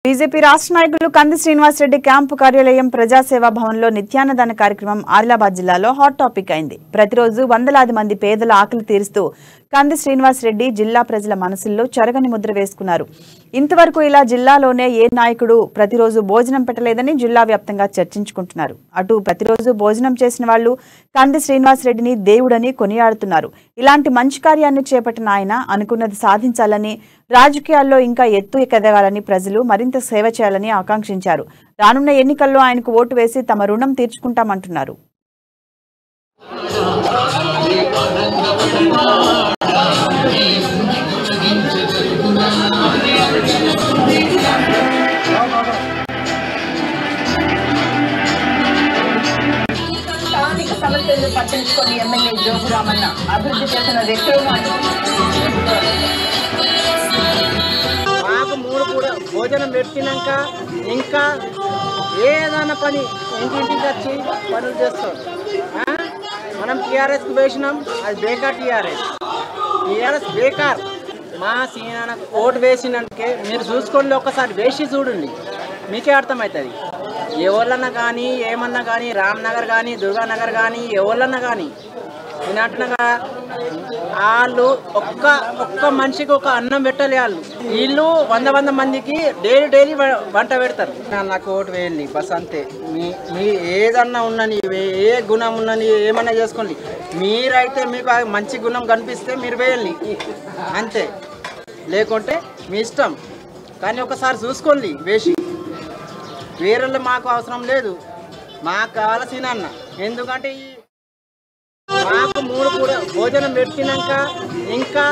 BJP రాష్ట్ర నాయకులు కంది శ్రీనివాస్ రెడ్డి క్యాంపు కార్యాలయం ప్రజాసేవా భవన్లో నిత్యాన్నదాన కార్యక్రమం ఆదిలాబాద్ జిల్లాలో హాట్ టాపిక్ అయింది. ప్రతిరోజు వందలాది మంది పేదల ఆకలి తీరుస్తూ కంది శ్రీనివాస్ రెడ్డి జిల్లా ప్రజల మనసుల్లో చెరగని ముద్ర వేసుకున్నారు. ఇంతవరకు ఇలా జిల్లాలోనే ఏ నాయకుడు ప్రతిరోజు భోజనం పెట్టలేదని జిల్లా వ్యాప్తంగా చర్చించుకుంటున్నారు. అటు ప్రతిరోజు భోజనం చేసిన వాళ్లు కంది శ్రీనివాస్ రెడ్డిని దేవుడని కొనియాడుతున్నారు. ఇలాంటి మంచి కార్యాన్ని చేపట్టిన ఆయన అనుకున్నది సాధించాలని, రాజకీయాల్లో ఇంకా ఎదగాలని, ప్రజలు మరింత సేవ చేయాలని ఆకాంక్షించారు. రానున్న ఎన్నికల్లో ఆయనకు ఓటు వేసి తమ రుణం తీర్చుకుంటామంటున్నారు. స్థానిక సమస్యలను పట్టించుకొని ఎమ్మెల్యే జోగురామన్న అభివృద్ధి చేసిన వ్యక్తులు మాకు 3 కూడా భోజనం పెట్టినాక ఇంకా ఏదైనా పని ఇంటింటికి వచ్చి పనులు చేస్తాం. మనం టీఆర్ఎస్కి వేసినాం, అది బేకార్. టీఆర్ఎస్ బేకార్. మా సీనాన్న ఓటు వేసినందుకే మీరు చూసుకోండి, ఒక్కసారి వేసి చూడండి, మీకే అర్థమవుతుంది. ఎవరన్నా కానీ ఏమన్నా కానీ రామ్నగర్ కానీ దుర్గానగర్ కానీ ఎవరన్నా కానీ నేనంటున్నా వాళ్ళు ఒక్క మనిషికి ఒక అన్నం పెట్టాలి. వీళ్ళు 100 మందికి డైలీ వంట పెడతారు. నాకు ఓటు వేయండి బస్, అంతే. మీ ఏదన్నా ఉన్నని, ఏ గుణం ఉన్నని ఏమన్నా చేసుకోండి. మీరైతే మీకు మంచి గుణం కనిపిస్తే మీరు వేయండి, అంతే. లేకుంటే మీ ఇష్టం, కానీ ఒకసారి చూసుకోండి వేసి. వేరే మాకు అవసరం లేదు, మాకు కావాల్సిన అన్న. ఎందుకంటే మాకు 3 కూడా భోజనం పెట్టినాక ఇంకా